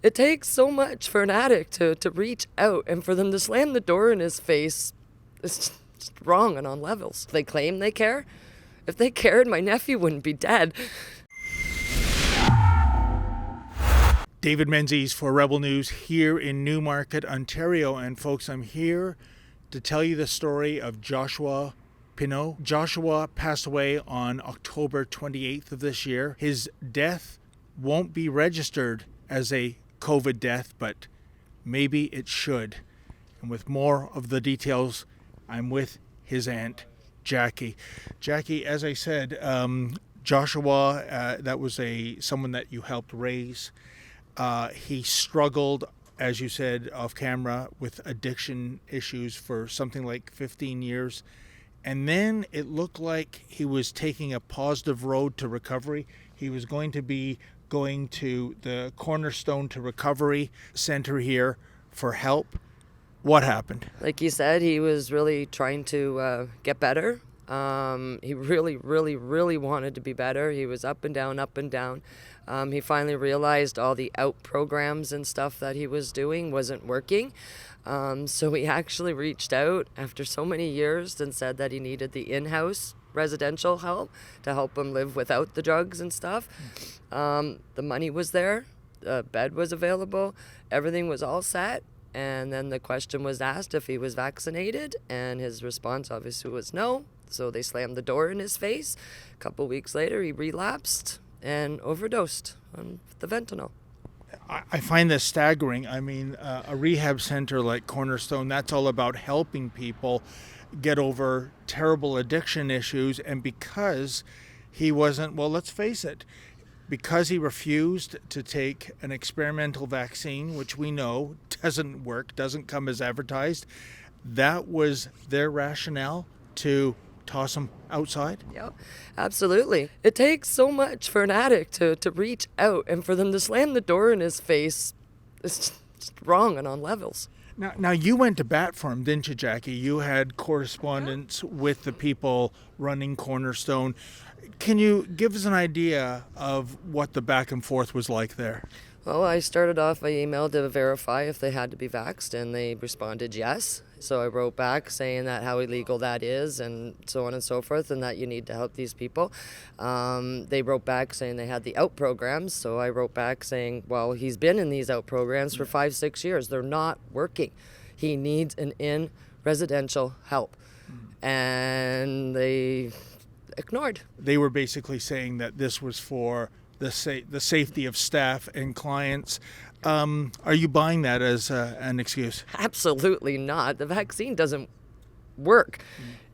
It takes so much for an addict to reach out, and for them to slam the door in his face is just wrong and on levels. They claim they care. If they cared, my nephew wouldn't be dead. David Menzies for Rebel News here in Newmarket, Ontario. And folks, I'm here to tell you the story of Joshua Pineau. Joshua passed away on October 28th of this year. His death won't be registered as a COVID death, but maybe it should. And with more of the details, I'm with his aunt, Jackie. Jackie, as I said, Joshua, that was someone that you helped raise. He struggled, as you said, off camera with addiction issues for something like 15 years. And then it looked like he was taking a positive road to recovery. He was going to the Cornerstone to Recovery Center here for help. What happened? Like you said, he was really trying to get better. He really, really, really wanted to be better. He was up and down, up and down. He finally realized all the out programs and stuff that he was doing wasn't working. So he actually reached out after so many years and said that he needed the in-house residential help to help him live without the drugs and stuff. The money was there, the bed was available, everything was all set. And then the question was asked if he was vaccinated, and his response obviously was no. So they slammed the door in his face. A couple weeks later, he relapsed and overdosed on the fentanyl. I find this staggering. I mean, a rehab center like Cornerstone, that's all about helping people get over terrible addiction issues. And because he wasn't, well, let's face it, because he refused to take an experimental vaccine, which we know doesn't work, doesn't come as advertised, that was their rationale to toss him outside? Yep, absolutely. It takes so much for an addict to reach out, and for them to slam the door in his face is just wrong and on levels. Now you went to bat for him, didn't you, Jackie? You had correspondence with the people running Cornerstone. Can you give us an idea of what the back and forth was like there? Well, I started off by email to verify if they had to be vaxxed, and they responded yes. So I wrote back saying that how illegal that is and so on and so forth, and that you need to help these people. They wrote back saying they had the out programs, so I wrote back saying, well, he's been in these out programs for 5-6 years. They're not working. He needs an in-residential help. And they ignored. They were basically saying that this was for the safety of staff and clients. Are you buying that as an excuse? Absolutely not. The vaccine doesn't work.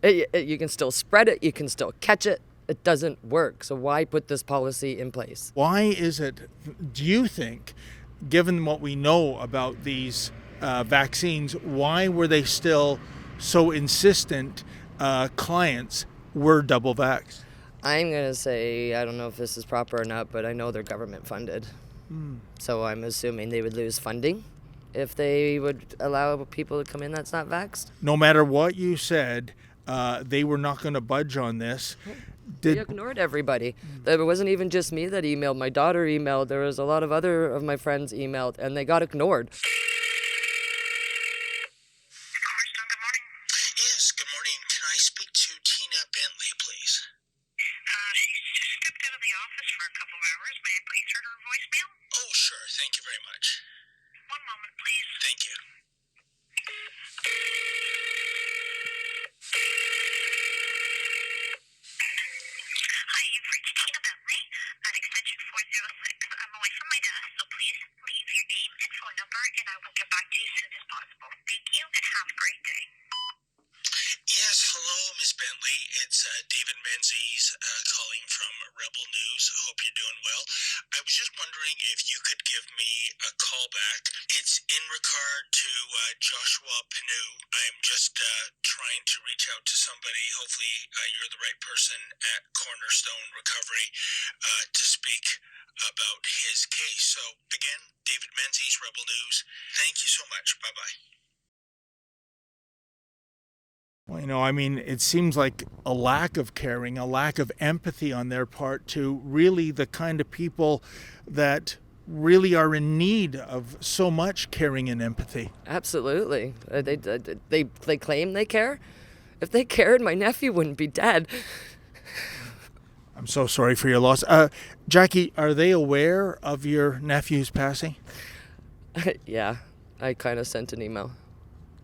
You can still spread it. You can still catch it. It doesn't work. So why put this policy in place? Why is it, do you think, given what we know about these vaccines, why were they still so insistent clients were double vaxxed? I'm going to say, I don't know if this is proper or not, but I know they're government funded. So I'm assuming they would lose funding if they would allow people to come in that's not vaxxed. No matter what you said, they were not going to budge on this. They ignored everybody. There wasn't even just me that emailed. My daughter emailed. There was a lot of other of my friends emailed, and they got ignored. David Menzies calling from Rebel News. I hope you're doing well. I was just wondering if you could give me a call back. It's in regard to Joshua Pineau. I'm just trying to reach out to somebody. Hopefully you're the right person at Cornerstone Recovery to speak about his case. So again, David Menzies, Rebel News. Thank you so much. Bye-bye. Well, I mean, it seems like a lack of caring, a lack of empathy on their part to really the kind of people that really are in need of so much caring and empathy. Absolutely. They claim they care. If they cared, my nephew wouldn't be dead. I'm so sorry for your loss. Jackie, are they aware of your nephew's passing? Yeah, I kind of sent an email.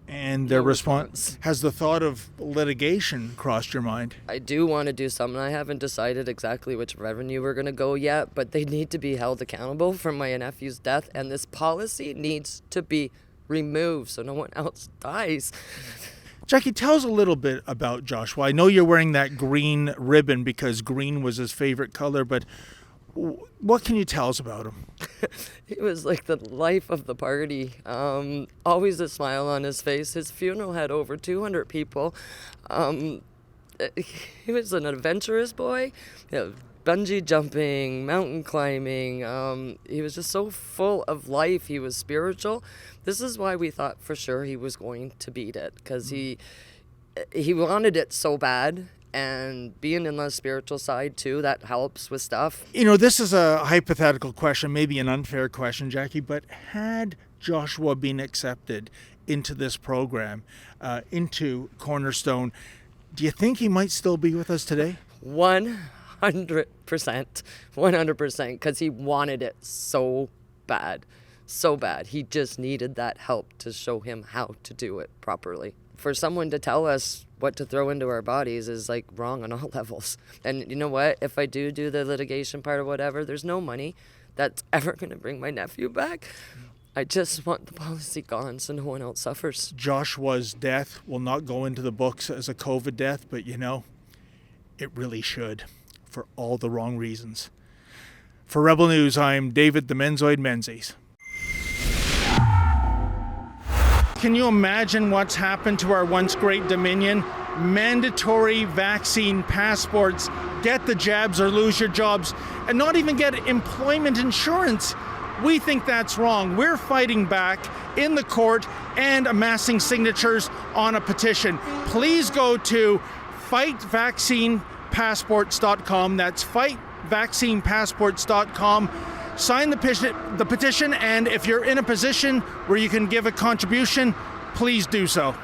And their No response? Has the thought of litigation crossed your mind? I do want to do something. I haven't decided exactly which revenue we're going to go yet, but they need to be held accountable for my nephew's death, and this policy needs to be removed so no one else dies. Jackie, tell us a little bit about Joshua. I know you're wearing that green ribbon because green was his favorite color, but what can you tell us about him? He was like the life of the party. Always a smile on his face. His funeral had over 200 people. He was an adventurous boy. Bungee jumping, mountain climbing. He was just so full of life. He was spiritual. This is why we thought for sure he was going to beat it, because he wanted it so bad. And being in the spiritual side, too, that helps with stuff. You know, this is a hypothetical question, maybe an unfair question, Jackie, but had Joshua been accepted into this program, into Cornerstone, do you think he might still be with us today? 100%. 100%, because he wanted it so bad. So bad. He just needed that help to show him how to do it properly. For someone to tell us what to throw into our bodies is like wrong on all levels. And you know what? If I do the litigation part or whatever, there's no money that's ever going to bring my nephew back. I just want the policy gone so no one else suffers. Joshua's death will not go into the books as a COVID death, but you know, it really should, for all the wrong reasons. For Rebel News, I'm David the Menzoid Menzies. Can you imagine what's happened to our once great Dominion? Mandatory vaccine passports, get the jabs or lose your jobs, and not even get employment insurance. We think that's wrong. We're fighting back in the court and amassing signatures on a petition. Please go to fightvaccinepassports.com. That's fightvaccinepassports.com. Sign the petition, and if you're in a position where you can give a contribution, please do so.